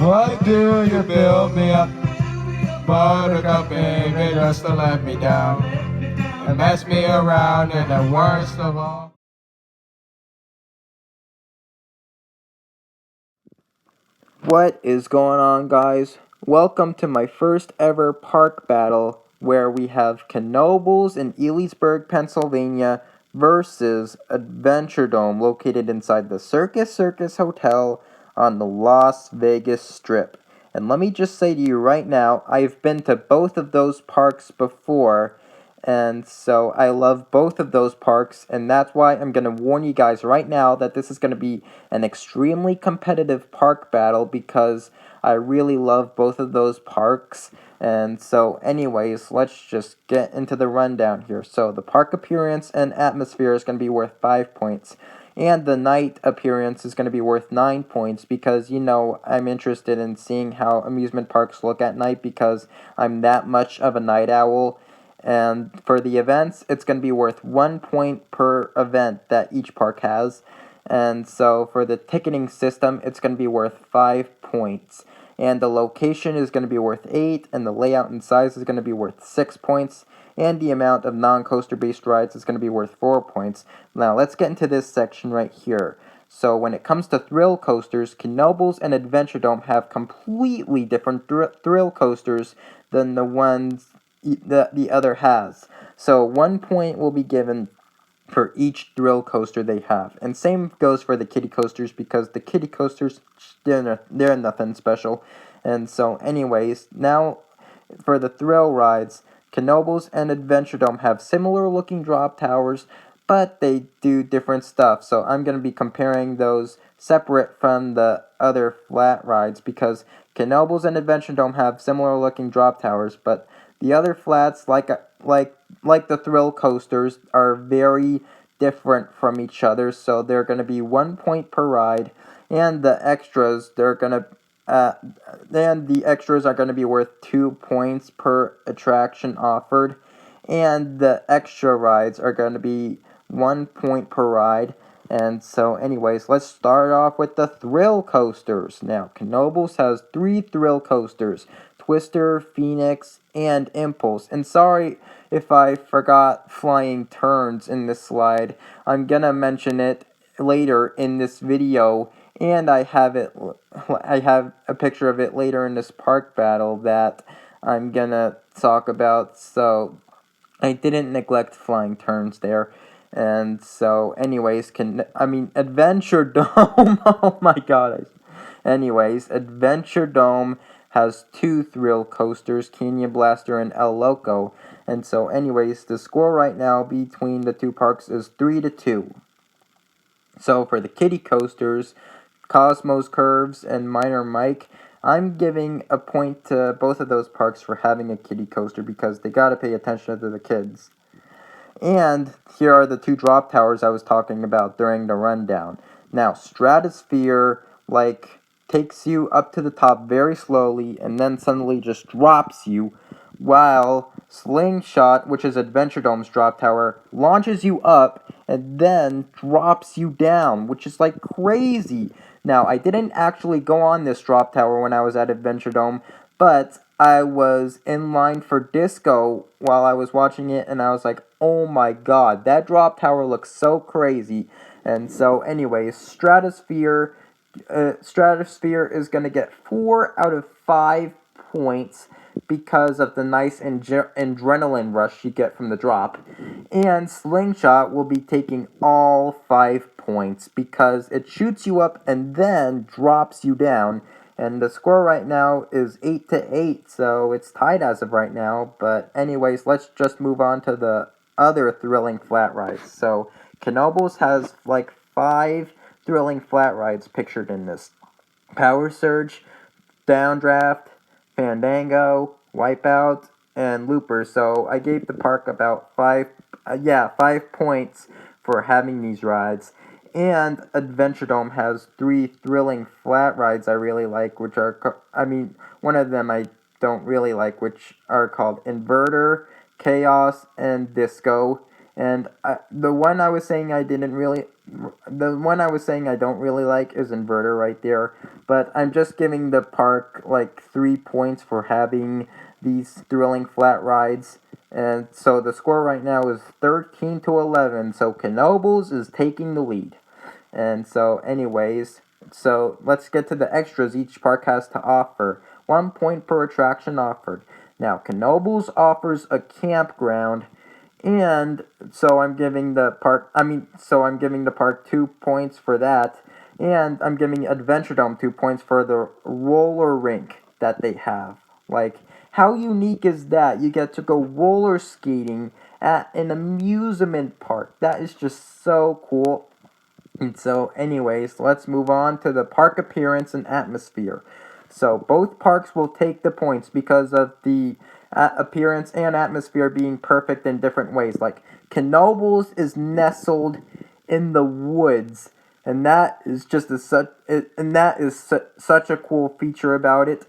Why do you build me up? Buttercup, baby, just to let me down and mess me around, and the worst of all. What is going on, guys? Welcome to my first ever park battle where we have Knoebels in Elysburg, Pennsylvania versus Adventuredome located inside the Circus Hotel on the Las Vegas Strip. And let me just say to you right now, I've been to both of those parks before, and so I love both of those parks, and that's why I'm going to warn you guys right now that this is going to be an extremely competitive park battle because I really love both of those parks. And so anyways, let's just get into the rundown here. So the park appearance and atmosphere is going to be worth 5 points. And the night appearance is going to be worth 9 points because, I'm interested in seeing how amusement parks look at night because I'm that much of a night owl. And for the events, it's going to be worth 1 point per event that each park has. And so for the ticketing system, it's going to be worth 5 points. And the location is going to be worth 8, and the layout and size is going to be worth 6 points. And the amount of non-coaster based rides is going to be worth 4 points. Now let's get into this section right here. So when it comes to thrill coasters, Knoebels and Adventuredome have completely different thrill coasters than the ones the other has. So 1 point will be given for each thrill coaster they have. And same goes for the kiddie coasters because the kiddie coasters, they're nothing special. And so anyways, now for the thrill rides, Knoebels and Adventuredome have similar looking drop towers, but they do different stuff. So I'm going to be comparing those separate from the other flat rides because Knoebels and Adventuredome have similar looking drop towers, but the other flats, like the thrill coasters, are very different from each other. So they're going to be 1 point per ride, and the extras the extras are going to be worth 2 points per attraction offered, and the extra rides are going to be 1 point per ride. And so, anyways, let's start off with the thrill coasters. Now, Knoebels has 3 thrill coasters: Twister, Phoenix, and Impulse. And sorry if I forgot Flying Turns in this slide. I'm gonna mention it later in this video, and I have a picture of it later in this park battle that I'm gonna talk about. So I didn't neglect Flying Turns there. And so, anyways, Adventure Dome. Oh my god. Anyways, Adventure Dome has 2 thrill coasters, Canyon Blaster and El Loco. And so, anyways, the score right now between the two parks is 3-2. So, for the kiddie coasters, Cosmos Curves and Minor Mike, I'm giving a point to both of those parks for having a kiddie coaster because they gotta pay attention to the kids. And here are the 2 drop towers I was talking about during the rundown. Now, Stratosphere, takes you up to the top very slowly and then suddenly just drops you, while Slingshot, which is Adventuredome's drop tower, launches you up and then drops you down, which is crazy. Now, I didn't actually go on this drop tower when I was at Adventuredome, but I was in line for disco while I was watching it, and I was like, oh my god, that drop tower looks so crazy. And so, anyways, Stratosphere is going to get 4 out of 5 points because of the nice adrenaline rush you get from the drop. And Slingshot will be taking all 5 points because it shoots you up and then drops you down. And the score right now is 8-8, so it's tied as of right now. But anyways, let's just move on to the other thrilling flat rides. So Knoebels has 5 thrilling flat rides pictured in this: Power Surge, Downdraft, Fandango, Wipeout, and Looper. So I gave the park about 5 points for having these rides. And Adventuredome has 3 thrilling flat rides I really like, which are, one of them I don't really like, which are called Inverter, Chaos, and Disco. And the one I was saying I don't really like is Inverter right there. But I'm just giving the park like 3 points for having these thrilling flat rides. And so the score right now is 13-11. So Knoebels is taking the lead. And so, anyways, so let's get to the extras each park has to offer. 1 point per attraction offered. Now, Knoebels offers a campground, and so I'm giving the park. I'm giving the park 2 points for that, and I'm giving Adventuredome 2 points for the roller rink that they have. Like, how unique is that? You get to go roller skating at an amusement park. That is just so cool. And so, anyways, let's move on to the park appearance and atmosphere. So, both parks will take the points because of the appearance and atmosphere being perfect in different ways. Like, Knoebels is nestled in the woods, and that is just such a cool feature about it.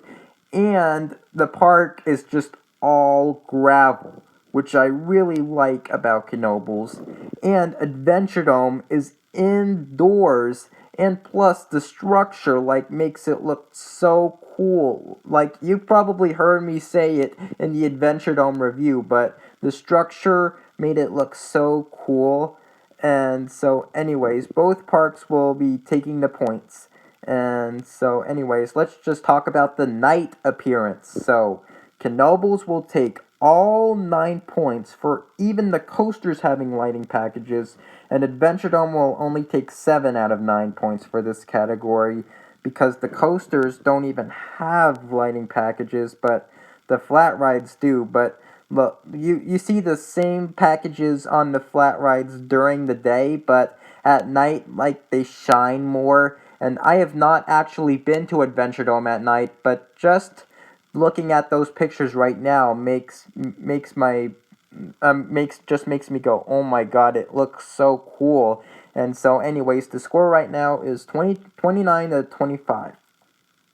And the park is just all gravel, which I really like about Knoebels. And Adventuredome is indoors, and plus the structure like makes it look so cool. Like, you've probably heard me say it in the Adventuredome review, but the structure made it look so cool. And so, anyways, both parks will be taking the points. And so, anyways, let's just talk about the night appearance. So, Knoebels will take all 9 points for even the coasters having lighting packages, and Adventuredome will only take 7 out of 9 points for this category because the coasters don't even have lighting packages, but the flat rides do. But look, you see the same packages on the flat rides during the day, but at night, like, they shine more. And I have not actually been to Adventuredome at night, but just looking at those pictures right now makes me go, oh my god, it looks so cool. And so, anyways, the score right now is 29-25.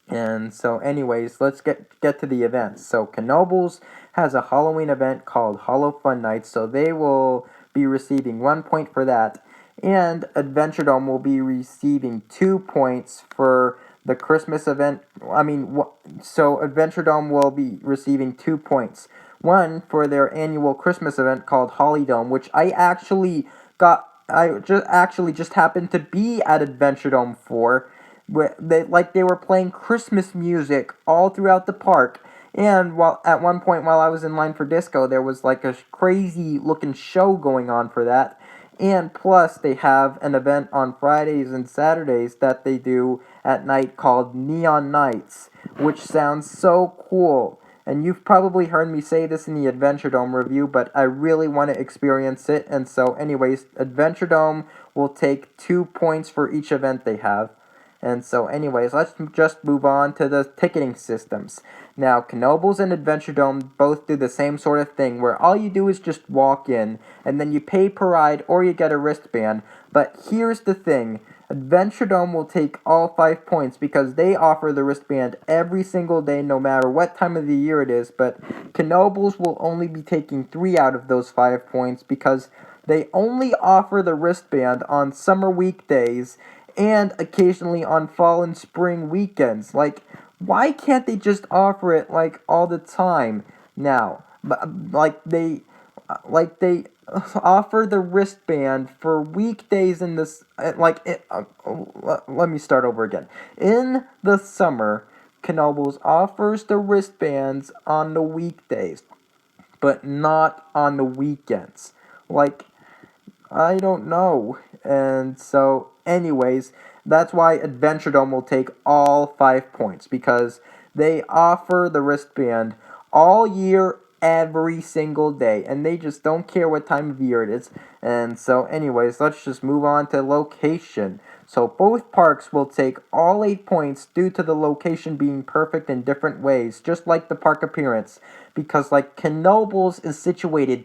And so, anyways, let's get to the events. So, Knoebels has a Halloween event called Hollow Fun Nights, so they will be receiving 1 point for that. And Adventuredome will be receiving 2 points for the Christmas event. So Adventuredome will be receiving 2 points. One for their annual Christmas event called Hollydome, which I just happened to be at Adventuredome for. They were playing Christmas music all throughout the park. And at one point while I was in line for disco, there was like a crazy looking show going on for that. And plus, they have an event on Fridays and Saturdays that they do at night called Neon Nights, which sounds so cool. And you've probably heard me say this in the Adventuredome review, but I really want to experience it. And so, anyways, Adventuredome will take 2 points for each event they have. And so, anyways, let's just move on to the ticketing systems. Now, Knoebels and Adventuredome both do the same sort of thing, where all you do is just walk in, and then you pay per ride or you get a wristband. But here's the thing. Adventuredome will take all 5 points because they offer the wristband every single day, no matter what time of the year it is. But Knoebels will only be taking 3 out of those 5 points because they only offer the wristband on summer weekdays and occasionally on fall and spring weekends. Like, why can't they just offer it like all the time now? They offer the wristband for weekdays in this let me start over again. In the summer, Knoebels offers the wristbands on the weekdays, but not on the weekends. Like, I don't know. And so, anyways, that's why Adventuredome will take all 5 points because they offer the wristband all year, every single day, and they just don't care what time of year it is. And so, anyways, let's just move on to location. So, both parks will take all 8 points due to the location being perfect in different ways, just like the park appearance. Because, like, Knoebels is situated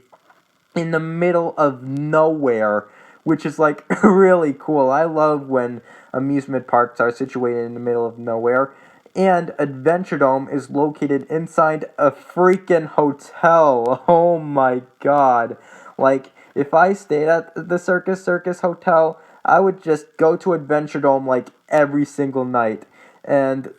in the middle of nowhere, which is like really cool. I love when amusement parks are situated in the middle of nowhere. And Adventuredome is located inside a freaking hotel. Oh my god. Like, if I stayed at the Circus Hotel, I would just go to Adventuredome like every single night. And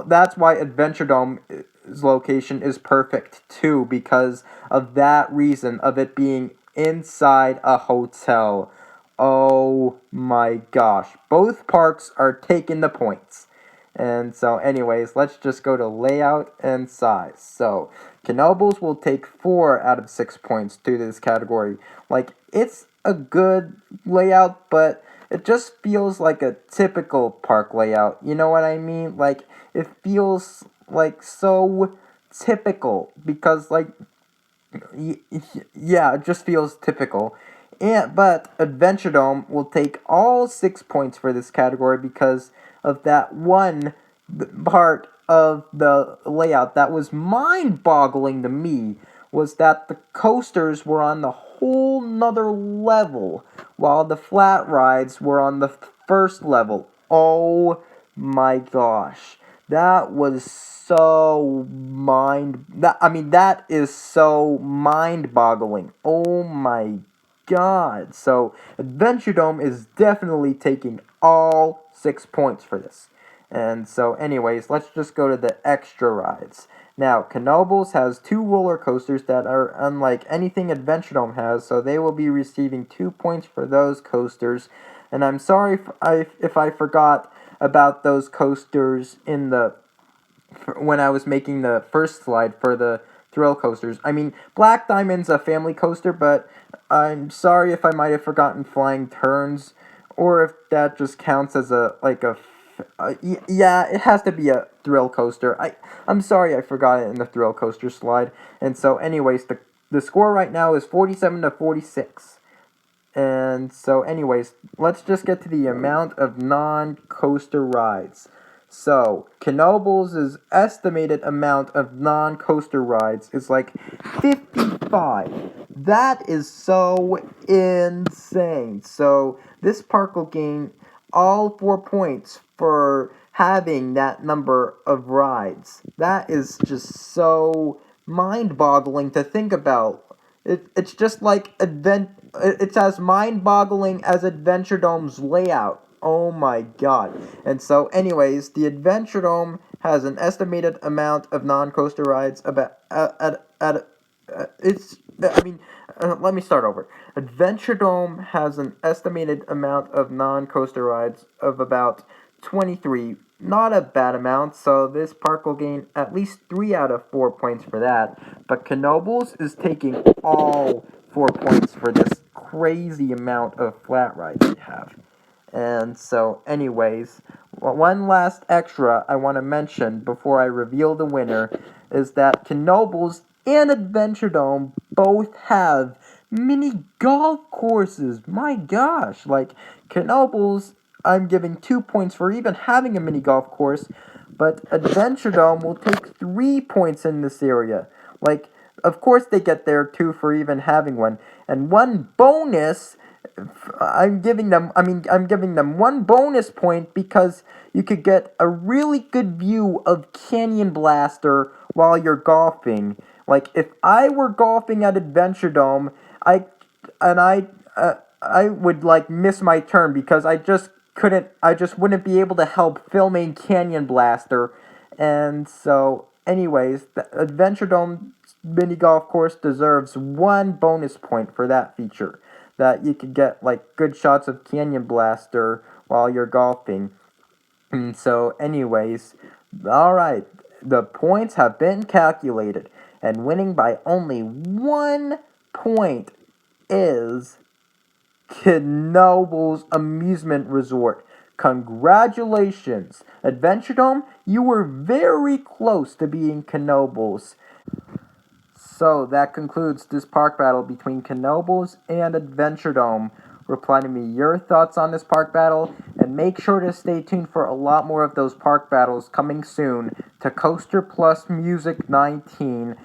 that's why Adventuredome's location is perfect too, because of that reason of it being inside a hotel. Oh my gosh. Both parks are taking the points. And so anyways, let's just go to layout and size. So Knoebels will take 4 out of 6 points to this category. Like, it's a good layout, but it just feels like a typical park layout. You know what I mean? Like, it feels like so typical because like yeah, it just feels typical. But Adventuredome will take all 6 points for this category because of that one part of the layout that was mind-boggling to me, was that the coasters were on the whole nother level while the flat rides were on the first level. Oh my gosh. That was so that is so mind-boggling. Oh my god. So Adventuredome is definitely taking all 6 points for this. And so anyways, let's just go to the extra rides. Now, Knoebels has 2 roller coasters that are unlike anything Adventuredome has, so they will be receiving 2 points for those coasters. And I'm sorry if I forgot about those coasters when I was making the first slide for the thrill coasters. I mean, Black Diamond's a family coaster, but I'm sorry if I might have forgotten Flying Turns, or if that just counts as yeah, it has to be a thrill coaster. I'm sorry I forgot it in the thrill coaster slide. And so anyways, the score right now is 47 to 46. And so anyways, let's just get to the amount of non-coaster rides. So, Knoebels' estimated amount of non-coaster rides is like 55. That is so insane. So, this park will gain all 4 points for having that number of rides. That is just so mind-boggling to think about. It's just like it's as mind-boggling as Adventuredome's layout. Oh my god. And so anyways, the Adventuredome has an estimated amount of non-coaster rides about let me start over. Adventuredome has an estimated amount of non-coaster rides of about 23. Not a bad amount, so this park will gain at least 3 out of 4 points for that. But Knoebels is taking all 4 points for this crazy amount of flat rides they have. And so, anyways, one last extra I want to mention before I reveal the winner is that Knoebels and Adventuredome both have mini golf courses. My gosh, like Knoebels, I'm giving 2 points for even having a mini golf course, but Adventuredome will take 3 points in this area. Like, of course they get there too for even having one. And one bonus, I'm giving them 1 bonus point because you could get a really good view of Canyon Blaster while you're golfing. Like, if I were golfing at Adventuredome, I would like miss my turn because I just wouldn't be able to help filming Canyon Blaster. And so anyways, the Adventuredome mini golf course deserves 1 bonus point for that feature, that you could get like good shots of Canyon Blaster while you're golfing. And so anyways, alright, the points have been calculated, and winning by only 1 point is Knoebels Amusement Resort. Congratulations! Adventuredome, you were very close to being Knoebels. So that concludes this park battle between Knoebels and Adventuredome. Reply to me your thoughts on this park battle, and make sure to stay tuned for a lot more of those park battles coming soon to Coaster Plus Music 19.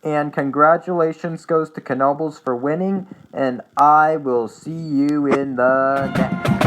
And congratulations goes to Knoebels for winning, and I will see you in the next.